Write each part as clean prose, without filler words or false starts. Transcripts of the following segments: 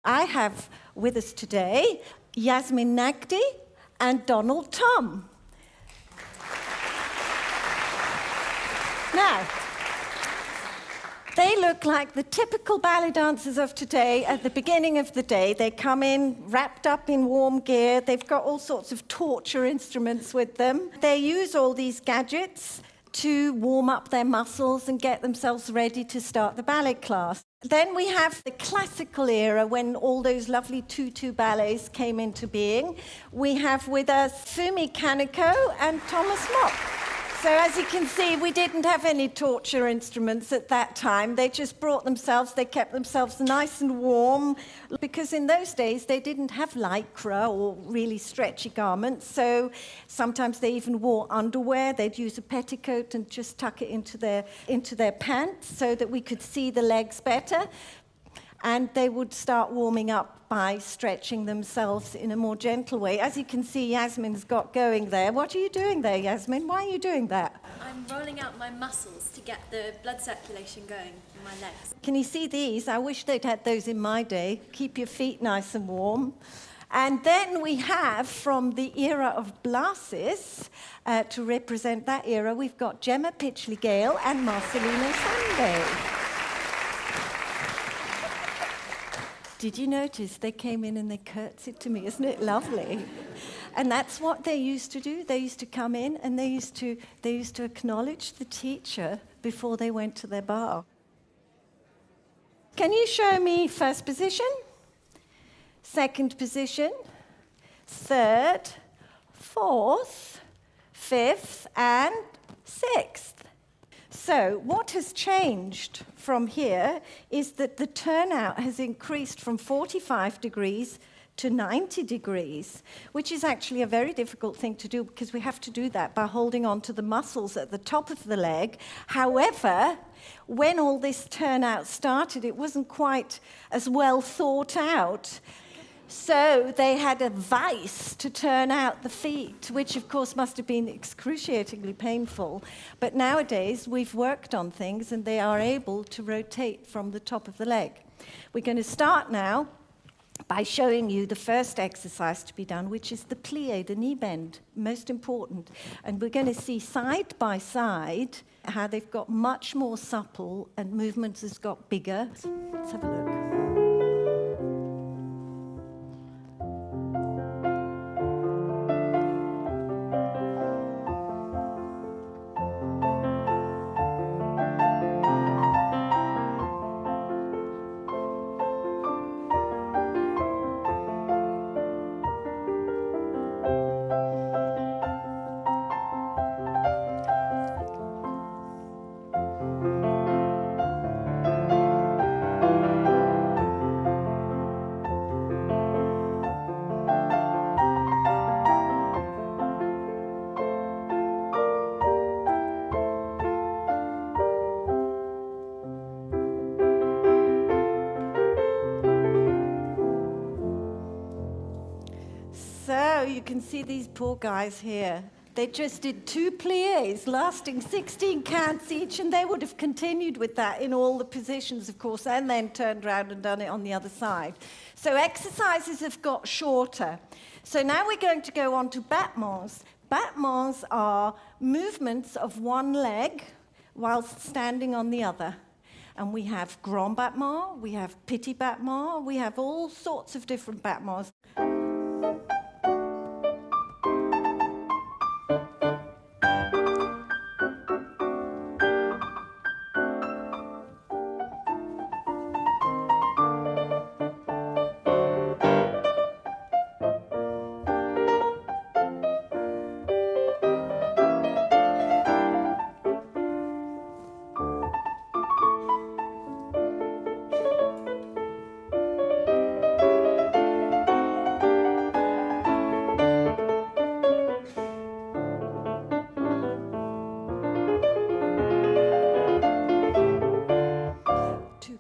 I have with us today Yasmin Nagdi and Donald Tom. Now, they look like the typical ballet dancers of today at the beginning of the day. They come in wrapped up in warm gear. They've got all sorts of torture instruments with them. They use all these gadgets to warm up their muscles and get themselves ready to start the ballet class. Then we have the classical era when all those lovely tutu ballets came into being. We have with us Fumi Kaneko and Thomas Mock. So as you can see, we didn't have any torture instruments at that time. They just they kept themselves nice and warm, because in those days they didn't have lycra or really stretchy garments. So sometimes they even wore underwear. They'd use a petticoat and just tuck it into their pants so that we could see the legs better. And they would start warming up by stretching themselves in a more gentle way. As you can see, Yasmin's got going there. What are you doing there, Yasmin? Why are you doing that? I'm rolling out my muscles to get the blood circulation going in my legs. Can you see these? I wish they'd had those in my day. Keep your feet nice and warm. And then we have, from the era of Blasis, to represent that era, we've got Gemma Pitchley-Gale and Marcelino Sande. Did you notice they came in and they curtsied to me? Isn't it lovely? And that's what they used to do. They used to come in and they used to acknowledge the teacher before they went to their bar. Can you show me first position, second position, third, fourth, fifth, and sixth? So what has changed from here is that the turnout has increased from 45 degrees to 90 degrees, which is actually a very difficult thing to do because we have to do that by holding on to the muscles at the top of the leg. However, when all this turnout started, it wasn't quite as well thought out. So they had a vice to turn out the feet, which of course must have been excruciatingly painful. But nowadays we've worked on things and they are able to rotate from the top of the leg. We're going to start now by showing you the first exercise to be done, which is the plie, the knee bend, most important. And we're going to see side by side how they've got much more supple and movements has got bigger. Let's have a look. You can see these poor guys here. They just did 2 pliés lasting 16 counts each, and they would have continued with that in all the positions, of course, and then turned around and done it on the other side. So exercises have got shorter. So now we're going to go on to battements. Battements are movements of one leg whilst standing on the other. And we have grand battement, we have petit battement, we have all sorts of different battements.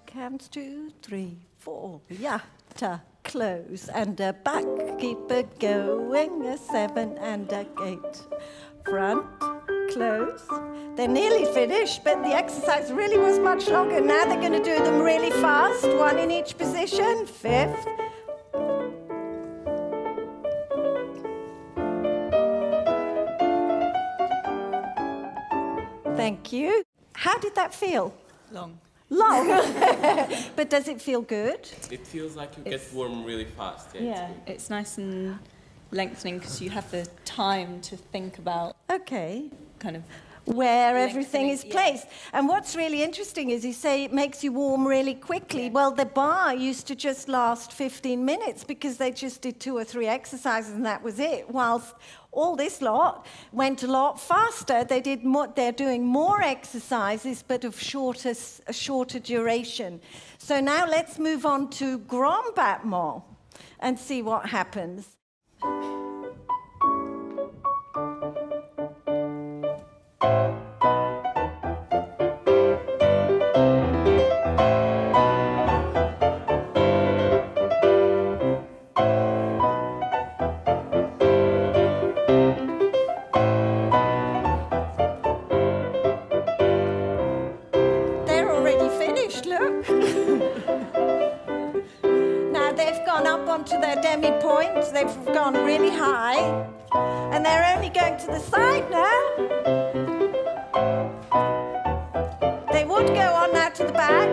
Counts 2, 3, 4, yata, close, and a back, keep it going, a 7 and a 8. Front, close. They're nearly finished, but the exercise really was much longer. Now they're going to do them really fast, one in each position. Fifth. Thank you. How did that feel? Long. Long. But does it feel good? It feels like you get warm really fast. Yeah, it's nice and lengthening because you have the time to think about Okay. kind of Where everything is Lengthening, yeah. placed. And what's really interesting is you say it makes you warm really quickly. Well, the bar used to just last 15 minutes because they just did 2 or 3 exercises and that was it. Whilst all this lot went a lot faster. They're doing more exercises but of a shorter duration. So now let's move on to grand battement and see what happens. Look. Now they've gone up onto their demi-point, they've gone really high, and they're only going to the side now. They would go on now to the back.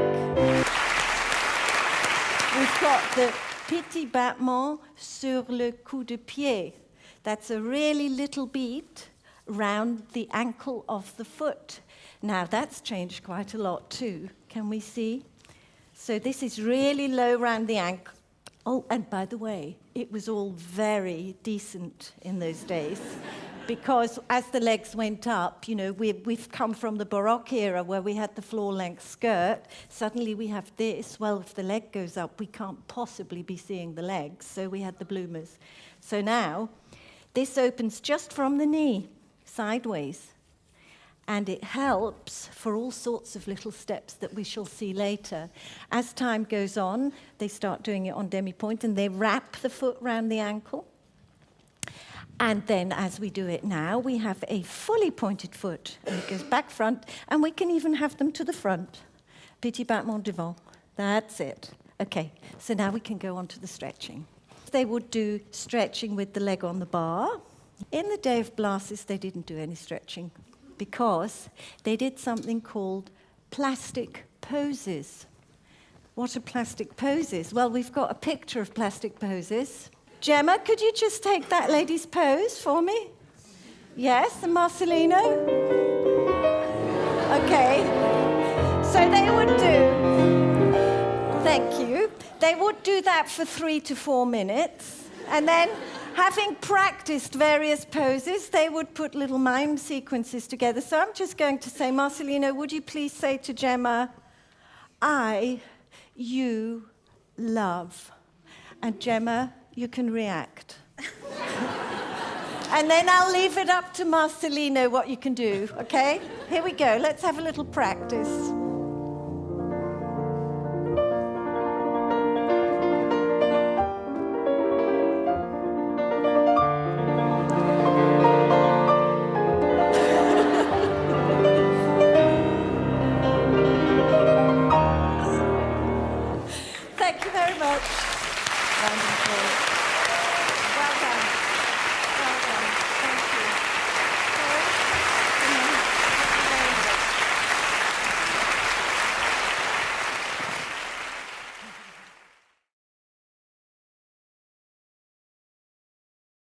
We've got the petit battement sur le coup de pied. That's a really little beat round the ankle of the foot. Now that's changed quite a lot too. Can we see? So this is really low round the ankle. Oh, and by the way, it was all very decent in those days because as the legs went up, you know, we've come from the Baroque era where we had the floor-length skirt. Suddenly we have this. Well, if the leg goes up, we can't possibly be seeing the legs, so we had the bloomers. So now, this opens just from the knee, sideways. And it helps for all sorts of little steps that we shall see later. As time goes on, they start doing it on demi-point, and they wrap the foot round the ankle. And then, as we do it now, we have a fully pointed foot, and it goes back front, and we can even have them to the front. Petit battement devant. That's it. Okay, so now we can go on to the stretching. They would do stretching with the leg on the bar. In the day of Blasis, they didn't do any stretching, because they did something called plastic poses. What are plastic poses? Well, we've got a picture of plastic poses. Gemma, could you just take that lady's pose for me? Yes, and Marcelino? Okay. So they would do, thank you, they would do that for 3 to 4 minutes, and then having practiced various poses, they would put little mime sequences together. So I'm just going to say, Marcelino, would you please say to Gemma, I, you, love. And Gemma, you can react. And then I'll leave it up to Marcelino what you can do, okay? Here we go. Let's have a little practice. Thank you very much. Round of applause.